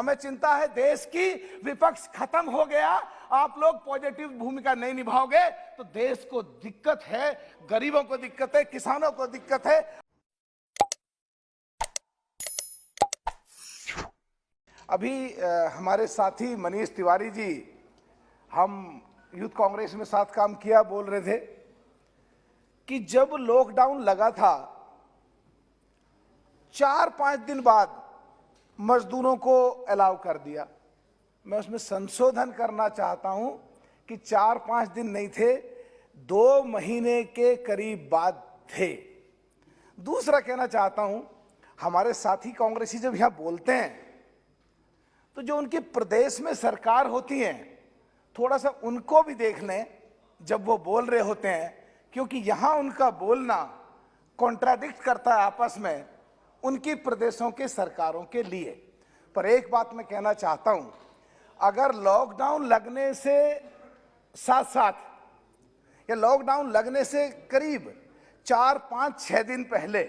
हमें चिंता है देश की, विपक्ष खत्म हो गया, आप लोग पॉजिटिव भूमिका नहीं निभाओगे तो देश को दिक्कत है, गरीबों को दिक्कत है, किसानों को दिक्कत है। अभी हमारे साथी मनीष तिवारी जी, हम यूथ कांग्रेस में साथ काम किया, बोल रहे थे कि जब लॉकडाउन लगा था 4-5 दिन बाद मजदूरों को अलाउ कर दिया। मैं उसमें संशोधन करना चाहता हूं कि 4-5 दिन नहीं थे, 2 महीने के करीब बाद थे। दूसरा कहना चाहता हूं, हमारे साथी कांग्रेसी जब यहां बोलते हैं तो जो उनके प्रदेश में सरकार होती है, थोड़ा सा उनको भी देख लें जब वो बोल रहे होते हैं, क्योंकि यहां उनका बोलना कॉन्ट्राडिक्ट करता है आपस में उनकी प्रदेशों के सरकारों के लिए। पर एक बात मैं कहना चाहता हूं, अगर लॉकडाउन लगने से साथ साथ या लॉकडाउन लगने से करीब 4-5-6 दिन पहले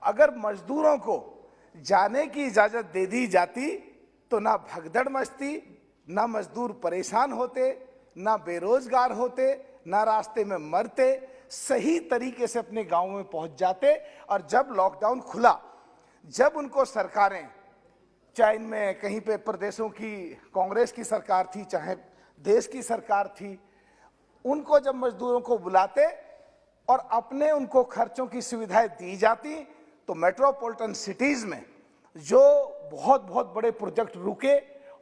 अगर मजदूरों को जाने की इजाजत दे दी जाती तो ना भगदड़ मचती, ना मजदूर परेशान होते, ना बेरोजगार होते, ना रास्ते में मरते, सही तरीके से अपने गांव में पहुंच जाते। और जब लॉकडाउन खुला, जब उनको सरकारें, चाहे इनमें कहीं पे प्रदेशों की कांग्रेस की सरकार थी, चाहे देश की सरकार थी, उनको जब मजदूरों को बुलाते और अपने उनको खर्चों की सुविधाएं दी जाती तो मेट्रोपॉलिटन सिटीज में जो बहुत बहुत बड़े प्रोजेक्ट रुके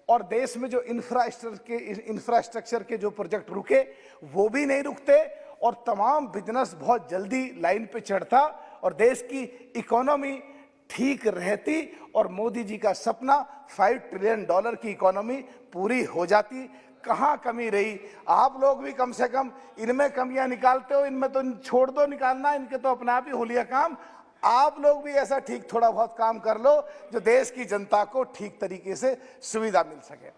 और देश में जो इंफ्रास्ट्रक्चर के जो प्रोजेक्ट रुके वो भी नहीं रुकते और तमाम बिजनेस बहुत जल्दी लाइन पे चढ़ता और देश की इकोनॉमी ठीक रहती और मोदी जी का सपना $5 ट्रिलियन की इकोनॉमी पूरी हो जाती। कहाँ कमी रही? आप लोग भी कम से कम इनमें कमियां निकालते हो, इनमें तो छोड़ दो निकालना, इनके तो अपने आप ही हो लिया काम। आप लोग भी ऐसा ठीक थोड़ा बहुत काम कर लो जो देश की जनता को ठीक तरीके से सुविधा मिल सके।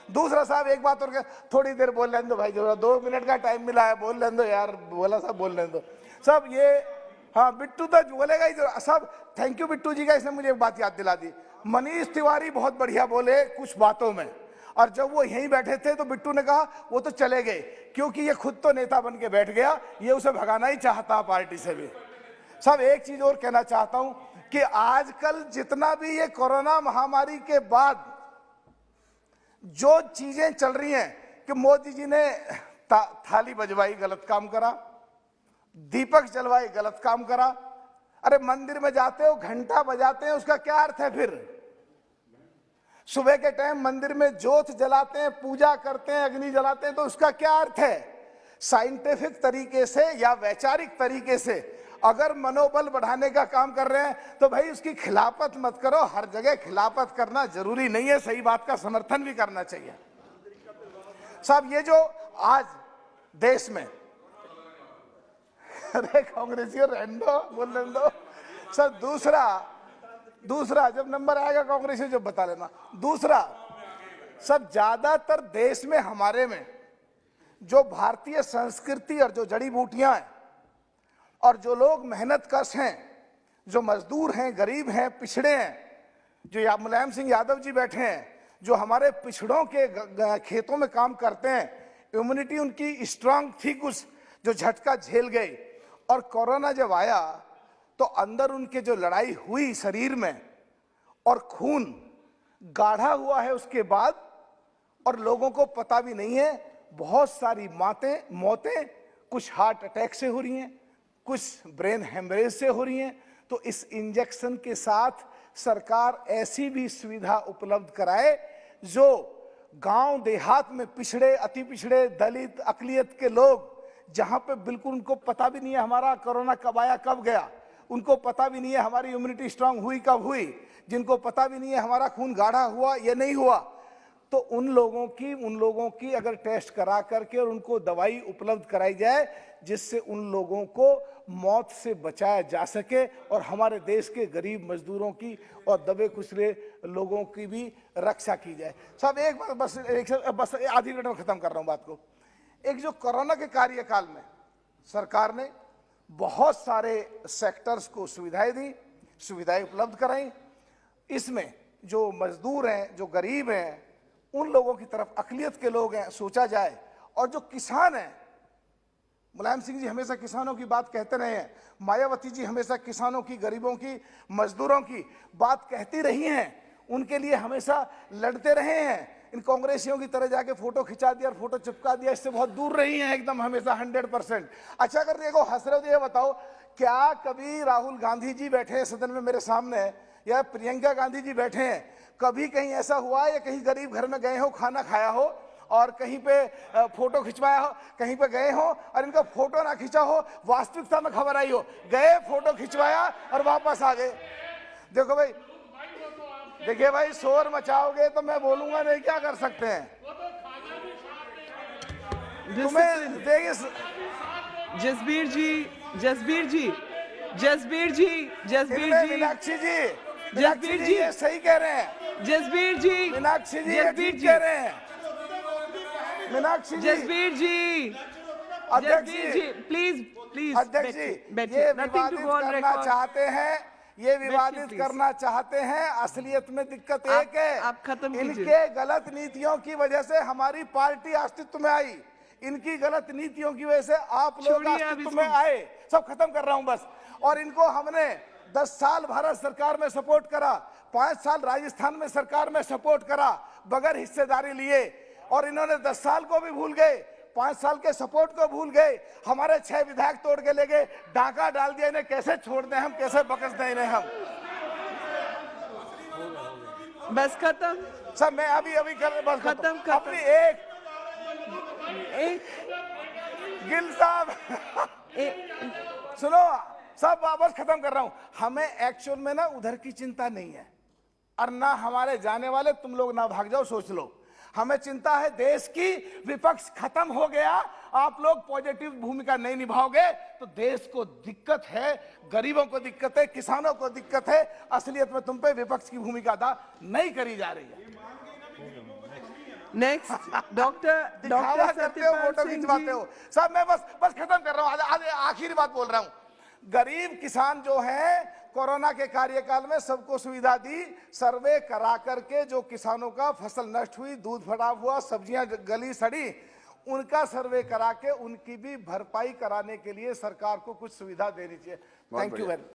दूसरा साहब, एक बात और, थोड़ी देर बोल लेने दो भाई, जो 2 मिनट का टाइम मिला है बोल लेने दो यार, बोला साहब बोल लेने दो सब। ये हाँ, बिट्टू तो बोलेगा ही सब। थैंक यू बिट्टू जी का, इसने मुझे एक बात याद दिला दी। मनीष तिवारी बहुत बढ़िया बोले कुछ बातों में, और जब वो यहीं बैठे थे तो बिट्टू ने कहा वो तो चले गए क्योंकि ये खुद तो नेता बन के बैठ गया, ये उसे भगाना ही चाहता पार्टी से भी। सब एक चीज और कहना चाहता हूं कि आजकल जितना भी ये कोरोना महामारी के बाद जो चीजें चल रही हैं कि मोदी जी ने थाली बजवाई, गलत काम करा, दीपक जलवाई, गलत काम करा। अरे मंदिर में जाते हो, घंटा बजाते हैं, उसका क्या अर्थ है? फिर सुबह के टाइम मंदिर में जोत जलाते हैं, पूजा करते हैं, अग्नि जलाते हैं, तो उसका क्या अर्थ है? साइंटिफिक तरीके से या वैचारिक तरीके से अगर मनोबल बढ़ाने का काम कर रहे हैं तो भाई उसकी खिलाफत मत करो। हर जगह खिलाफत करना जरूरी नहीं है, सही बात का समर्थन भी करना चाहिए। साहब, ये जो आज देश में अरे कांग्रेसियों रहने दो, बोल लेने दो सर। दूसरा जब नंबर आएगा कांग्रेसियों जब बता लेना। दूसरा सब, ज्यादातर देश में हमारे में जो भारतीय संस्कृति और जो जड़ी बूटियां हैं और जो लोग मेहनत कश हैं, जो मजदूर हैं, गरीब हैं, पिछड़े हैं, जो मुलायम सिंह यादव जी बैठे हैं, जो हमारे पिछड़ों के खेतों में काम करते हैं, इम्यूनिटी उनकी स्ट्रांग थी कुछ, जो झटका झेल गए। और कोरोना जब आया तो अंदर उनके जो लड़ाई हुई शरीर में और खून गाढ़ा हुआ है उसके बाद, और लोगों को पता भी नहीं है, बहुत सारी मौतें कुछ हार्ट अटैक से हो रही हैं, कुछ ब्रेन हेमरेज से हो रही हैं। तो इस इंजेक्शन के साथ सरकार ऐसी भी सुविधा उपलब्ध कराए जो गांव देहात में पिछड़े, अति पिछड़े, दलित, अकलियत के लोग, जहां पे बिल्कुल उनको पता भी नहीं है हमारा कोरोना कब आया कब गया, उनको पता भी नहीं है हमारी इम्यूनिटी स्ट्रांग हुई कब हुई, जिनको पता भी नहीं है हमारा खून गाढ़ा हुआ या नहीं हुआ, तो उन लोगों की अगर टेस्ट करा करके और उनको दवाई उपलब्ध कराई जाए जिससे उन लोगों को मौत से बचाया जा सके और हमारे देश के गरीब मजदूरों की और दबे कुचले लोगों की भी रक्षा की जाए। साहब, एक बात बस आधी मिनट में खत्म कर रहा हूं बात को। एक जो कोरोना के कार्यकाल में सरकार ने बहुत सारे सेक्टर्स को सुविधाएं दी, सुविधाएं उपलब्ध कराई। इसमें जो मजदूर हैं, जो गरीब हैं, उन लोगों की तरफ, अकलियत के लोग हैं, सोचा जाए। और जो किसान हैं, मुलायम सिंह जी हमेशा किसानों की बात कहते रहे हैं, मायावती जी हमेशा किसानों की, गरीबों की, मजदूरों की बात कहती रही हैं, उनके लिए हमेशा लड़ते रहे हैं। इन कांग्रेसियों की तरह जाके फोटो खिंचा दिया और फोटो चिपका दिया, इससे बहुत दूर रही हैं एकदम, हमेशा 100%। अच्छा, अगर देखो हंस रहे हो तो ये बताओ, क्या कभी राहुल गांधी जी बैठे हैं सदन में मेरे सामने, या प्रियंका गांधी जी बैठे हैं, कभी कहीं ऐसा हुआ या कहीं गरीब घर में गए हो, खाना खाया हो और कहीं पे फोटो खिंचवाया हो, कहीं पे गए हो और इनका फोटो ना खिंचा हो, वास्तविकता में खबर आई हो, गए फोटो खिंचवाया और वापस आ गए? देखो भाई, देखिए भाई, शोर मचाओगे तो मैं बोलूंगा नहीं, क्या कर सकते हैं? तुम्हें देखिए, जसबीर जी, जसबीर जी, जसबीर जी, जसबीर जी, मीनाक्षी जी, जसबीर जी, ये सही कह रहे हैं। जसबीर जी, मीनाक्षी जी ये जसबीर ठीक जी, कह रहे हैं। मीनाक्षी जी, जसबीर जी, अध्यक्ष जसबीर जी, जी, प्लीज प्लीज अध्यक्ष जी, ये विवादित करना चाहते हैं, ये विवादित करना चाहते हैं। असलियत में दिक्कत एक है, आप खत्म कीजिए। इनके गलत नीतियों की वजह से हमारी पार्टी अस्तित्व में आई, इनकी गलत नीतियों की वजह से आप लोग अस्तित्व में आए। सब खत्म कर रहा हूं बस। और इनको हमने 10 साल भारत सरकार में सपोर्ट करा, 5 साल राजस्थान में सरकार में सपोर्ट करा बगैर हिस्सेदारी लिए, और इन्होंने 10 साल को भी भूल गए, 5 साल के सपोर्ट को भूल गए, हमारे 6 विधायक तोड़ के ले गए, डाका डाल दिया। इन्हें कैसे छोड़ दें हम, कैसे बख्श दें इन्हें हम? बस खत्म सब मैं अभी कर बस खत्म। अपनी एक गिल साहब सुनो, सब वापस खत्म कर रहा हूं। हमें एक्चुअल में ना उधर की चिंता नहीं है, और ना हमारे जाने वाले, तुम लोग ना भाग जाओ, सोच लो। हमें चिंता है देश की, विपक्ष खत्म हो गया, आप लोग पॉजिटिव भूमिका नहीं निभाओगे तो देश को दिक्कत है, गरीबों को दिक्कत है, किसानों को दिक्कत है। असलियत में तुम पे विपक्ष की भूमिका अदा नहीं करी जा रही है। नेक्स्ट डॉक्टर करते हो, फोटो खिंचवाते हो। सब मैं बस खत्म कर रहा हूँ, आखिरी बात बोल रहा हूँ। गरीब किसान जो हैं, कोरोना के कार्यकाल में सबको सुविधा दी, सर्वे करा करके जो किसानों का फसल नष्ट हुई, दूध खराब हुआ, सब्जियां गली सड़ी, उनका सर्वे करा के उनकी भी भरपाई कराने के लिए सरकार को कुछ सुविधा देनी चाहिए। Thank you very much.